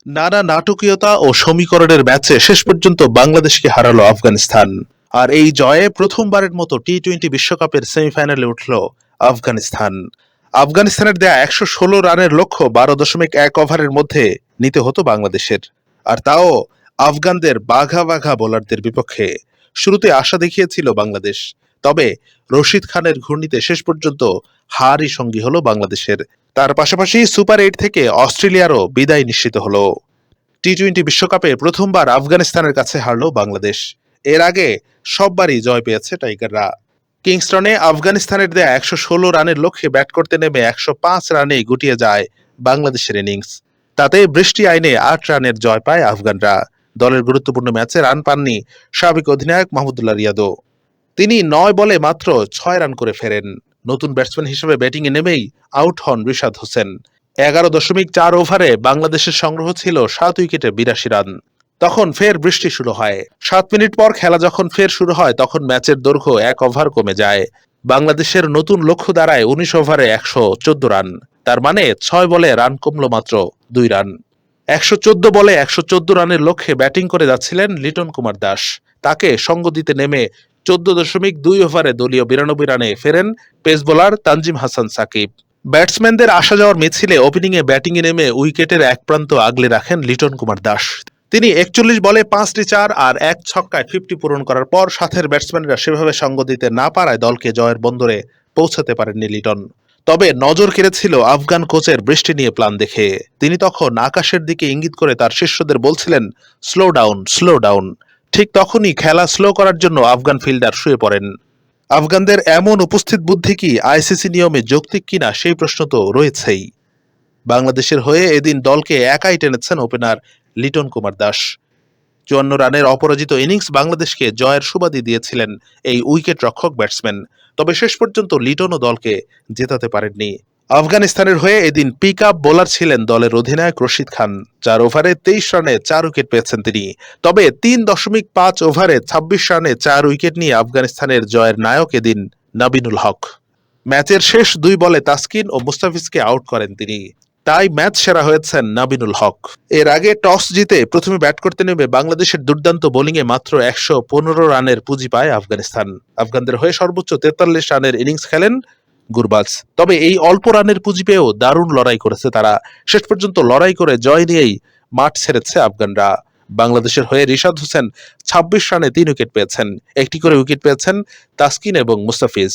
নানা নাটকীয়তা ও সমীকরণের ম্যাচে শেষ পর্যন্ত বাংলাদেশকে হারালো আফগানিস্তান। আর এই জয়ে প্রথমবারের মতো টি-20 বিশ্বকাপের সেমিফাইনালে উঠল আফগানিস্তান। আফগানিস্তানের দেয়া ১১৬ রানের লক্ষ্য ১২.১ ওভারের মধ্যে নিতে হতো বাংলাদেশের, আর তাও আফগানদের বাঘা বাঘা বোলারদের বিপক্ষে। শুরুতে আশা দেখিয়েছিল বাংলাদেশ, তবে রশিদ খানের ঘূর্ণিতে শেষ পর্যন্ত হারই সঙ্গী হলো বাংলাদেশের। তার পাশাপাশি সুপার ৮ থেকে অস্ট্রেলিয়ারও বিদায় নিশ্চিত হলো। টি-20 বিশ্বকাপে প্রথমবার আফগানিস্তানের কাছে হারল বাংলাদেশ। এর আগে সববারই জয় পেয়েছে টাইগাররা। কিংস্টনে আফগানিস্তানের দেয়া ১১৬ রানের লক্ষ্যে ব্যাট করতে নেমে ১০৫ রানেই গুটিয়ে যায় বাংলাদেশের ইনিংস। তাতে বৃষ্টি আইনে ৮ রানের জয় পায় আফগানরা। দলের গুরুত্বপূর্ণ ম্যাচে রান পাননি সাবেক অধিনায়ক মাহমুদুল্লাহ রিয়াদও। তিনি ৯ বলে মাত্র ৬ রান করে ফেরেন। নতুন ব্যাটসম্যান হিসেবে ব্যাটিংয়ে নেমেই আউট হন রিশাদ হোসেন। ১১.৪ ওভারে বাংলাদেশের সংগ্রহ ছিল ৭ উইকেটে ৮২ রান। তখন ফের বৃষ্টি শুরু হয়। ৭ মিনিট পর খেলা যখন ফের শুরু হয়, তখন ম্যাচের দৈর্ঘ্য ১ ওভার কমে যায়। বাংলাদেশের নতুন লক্ষ্য দাঁড়ায় ১৯ ওভারে ১১৪ রান। তার মানে ৬ বলে রান কমল মাত্র ২ রান। ১১৪ বলে ১১৪ রানের লক্ষ্যে ব্যাটিং করে যাচ্ছিলেন লিটন কুমার দাস। তাকে সঙ্গ দিতে নেমে ১৪.২ ওভারে দলীয় ৯২ রানে ফেরেন পেস বোলার তানজিম হাসান সাকিব। ব্যাটসম্যানদের আসা যাওয়ার মিছিলে ওপেনিংয়ে ব্যাটিংয়ে নেমে উইকেটের এক প্রান্ত আগলে রাখেন লিটন কুমার দাস। তিনি ৪১ বলে ৫টি চার আর ১ ছক্কায় ৫০ পূরণ করার পর সাথের ব্যাটসম্যানরা সেভাবে সঙ্গ দিতে না পারায় দলকে জয়ের বন্দরে পৌঁছাতে পারেননি লিটন। তবে নজর কেড়েছিল আফগান কোচের বৃষ্টি নিয়ে প্ল্যান দেখে। তিনি তখন আকাশের দিকে ইঙ্গিত করে তার শিষ্যদের বলছিলেন, স্লো ডাউন, স্লো ডাউন। ঠিক তখনই খেলা স্লো করার জন্য আফগান ফিল্ডার শুয়ে পড়েন। আফগানদের এমন উপস্থিত বুদ্ধি কি আইসিসি নিয়মে যৌক্তিক কিনা সেই প্রশ্ন তো রয়েছেই। বাংলাদেশের হয়ে এদিন দলকে একাই টেনেছেন ওপেনার লিটন কুমার দাস। ৫৪ রানের অপরাজিত ইনিংস বাংলাদেশকে জয়ের সুবাদী দিয়েছিলেন এই উইকেট রক্ষক ব্যাটসম্যান। তবে শেষ পর্যন্ত লিটনও দলকে জেতাতে পারেননি। আফগানিস্তানের হয়ে এদিন পিক আপ বোলার ছিলেন দলের অধিনায়ক রশিদ খান। ৪ ওভারে ২৩ রানে ৪ উইকেট পেয়েছেন তিনি। তবে ৩.৫ ওভারে ২৬ রানে ৪ উইকেট নিয়ে আফগানিস্তানের জয়ের নায়ক এদিন নাবিনুল হক। ম্যাচের শেষ ২ বলে তাসকিন ও মুস্তাফিজকে আউট করেন তিনি। তাই ম্যাচ সেরা হয়েছেন নাবিনুল হক। এর আগে টস জিতে প্রথমে ব্যাট করতে নেমে বাংলাদেশের দুর্দান্ত বোলিংয়ে মাত্র ১১৫ রানের পুঁজি পায় আফগানিস্তান। আফগানদের হয়ে সর্বোচ্চ ৪৩ রানের ইনিংস খেলেন গুরবাজ। তবে এই অল্প রানের পুঁজি পেয়েও দারুণ লড়াই করেছে তারা। শেষ পর্যন্ত লড়াই করে জয় নিয়েই মাঠ ছেড়েছে আফগানরা। বাংলাদেশের হয়ে রিশাদ হোসেন ২৬ রানে ৩ উইকেট পেয়েছেন। একটি করে উইকেট পেয়েছেন তাসকিন এবং মুস্তাফিজ।